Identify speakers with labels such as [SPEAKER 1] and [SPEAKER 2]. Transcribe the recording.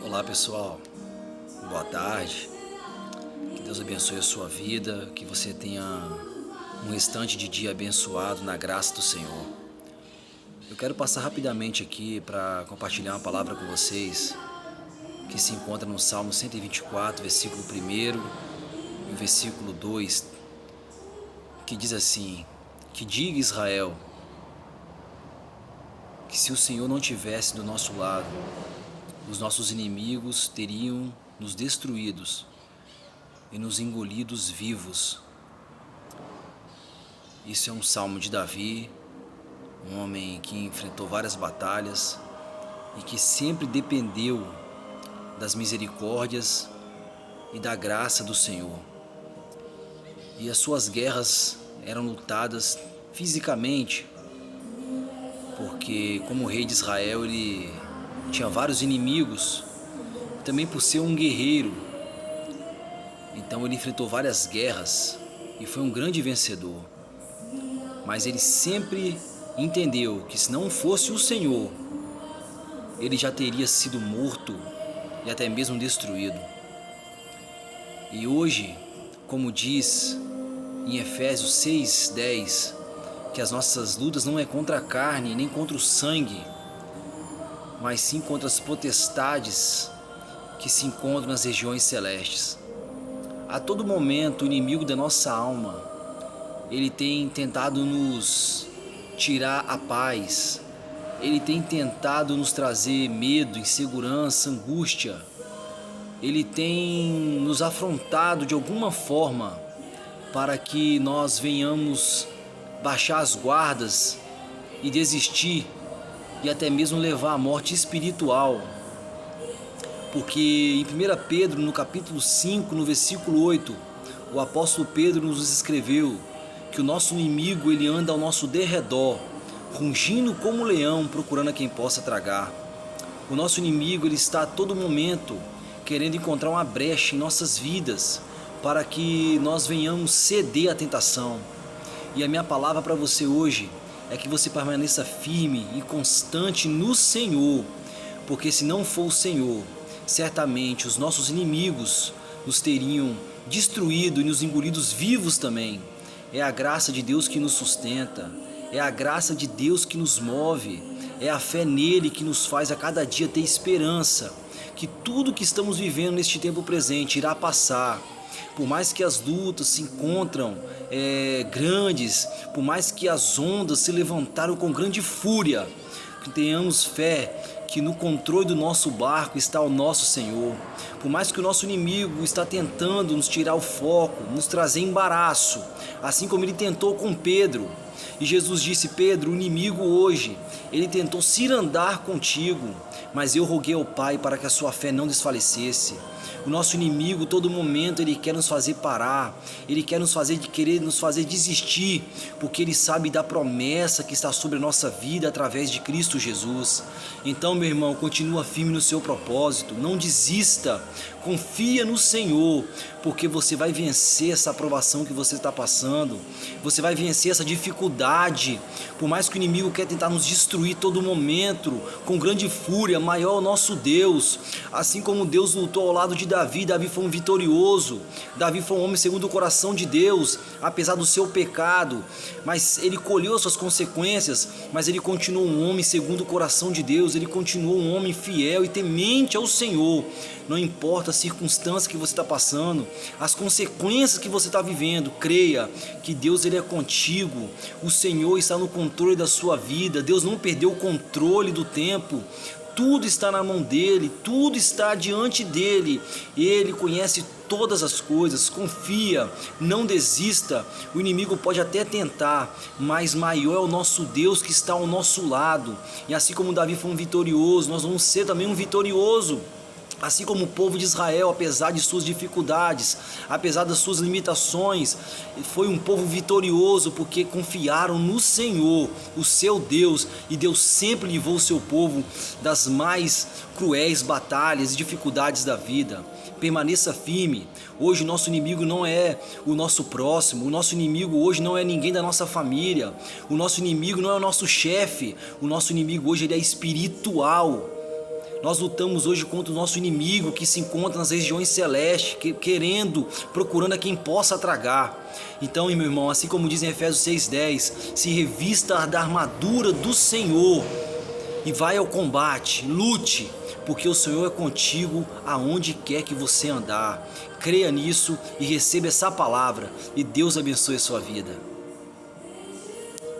[SPEAKER 1] Olá pessoal, boa tarde, que Deus abençoe a sua vida, que você tenha um restante de dia abençoado na graça do Senhor. Eu quero passar rapidamente aqui para compartilhar uma palavra com vocês que se encontra no Salmo 124, versículo 1 e o versículo 2, que diz assim: que diga Israel, que se o Senhor não tivesse do nosso lado, os nossos inimigos teriam nos destruídos e nos engolidos vivos. Isso é um salmo de Davi, um homem que enfrentou várias batalhas e que sempre dependeu das misericórdias e da graça do Senhor. E as suas guerras eram lutadas fisicamente, porque como rei de Israel ele tinha vários inimigos, também por ser um guerreiro. Então ele enfrentou várias guerras e foi um grande vencedor. Mas ele sempre entendeu que se não fosse o Senhor, ele já teria sido morto e até mesmo destruído. E hoje, como diz em Efésios 6:10, que as nossas lutas não é contra a carne nem contra o sangue, mas sim contra as potestades que se encontram nas regiões celestes. A todo momento, o inimigo da nossa alma, ele tem tentado nos tirar a paz, ele tem tentado nos trazer medo, insegurança, angústia, ele tem nos afrontado de alguma forma para que nós venhamos baixar as guardas e desistir e até mesmo levar à morte espiritual. Porque em 1 Pedro, no capítulo 5, no versículo 8, o apóstolo Pedro nos escreveu que o nosso inimigo ele anda ao nosso derredor, rugindo como um leão, procurando a quem possa tragar. O nosso inimigo ele está a todo momento querendo encontrar uma brecha em nossas vidas para que nós venhamos ceder à tentação. E a minha palavra para você hoje é que você permaneça firme e constante no Senhor, porque se não for o Senhor, certamente os nossos inimigos nos teriam destruído e nos engolidos vivos também. É a graça de Deus que nos sustenta, é a graça de Deus que nos move, é a fé nele que nos faz a cada dia ter esperança, que tudo que estamos vivendo neste tempo presente irá passar. Por mais que as lutas se encontram grandes, por mais que as ondas se levantaram com grande fúria, que tenhamos fé que no controle do nosso barco está o nosso Senhor. Por mais que o nosso inimigo está tentando nos tirar o foco, nos trazer embaraço, assim como ele tentou com Pedro. E Jesus disse: Pedro, o inimigo hoje, ele tentou cirandar contigo, mas eu roguei ao Pai para que a sua fé não desfalecesse. O nosso inimigo, todo momento, ele quer nos fazer parar, ele quer querer nos fazer desistir, porque ele sabe da promessa que está sobre a nossa vida através de Cristo Jesus. Então, meu irmão, continua firme no seu propósito, não desista, confia no Senhor, porque você vai vencer essa aprovação que você está passando, você vai vencer essa dificuldade. Por mais que o inimigo quer tentar nos destruir todo momento, com grande fúria, maior é o nosso Deus. Assim como Deus lutou ao lado de Davi, Davi foi um vitorioso, Davi foi um homem segundo o coração de Deus, apesar do seu pecado, mas ele colheu as suas consequências, mas ele continuou um homem segundo o coração de Deus, ele continuou um homem fiel e temente ao Senhor. Não importa a circunstância que você está passando, as consequências que você está vivendo, creia que Deus ele é contigo, o Senhor está no controle da sua vida, Deus não perdeu o controle do tempo. Tudo está na mão dele, tudo está diante dele, ele conhece todas as coisas. Confia, não desista. O inimigo pode até tentar, mas maior é o nosso Deus que está ao nosso lado. E assim como Davi foi um vitorioso, nós vamos ser também um vitorioso. Assim como o povo de Israel, apesar de suas dificuldades, apesar das suas limitações, foi um povo vitorioso porque confiaram no Senhor, o seu Deus, e Deus sempre livrou o seu povo das mais cruéis batalhas e dificuldades da vida. Permaneça firme. Hoje o nosso inimigo não é o nosso próximo, o nosso inimigo hoje não é ninguém da nossa família, o nosso inimigo não é o nosso chefe, o nosso inimigo hoje ele é espiritual. Nós lutamos hoje contra o nosso inimigo que se encontra nas regiões celestes, procurando a quem possa tragar. Então, meu irmão, assim como diz em Efésios 6:10, se revista da armadura do Senhor e vai ao combate, lute, porque o Senhor é contigo aonde quer que você andar. Creia nisso e receba essa palavra, e Deus abençoe a sua vida.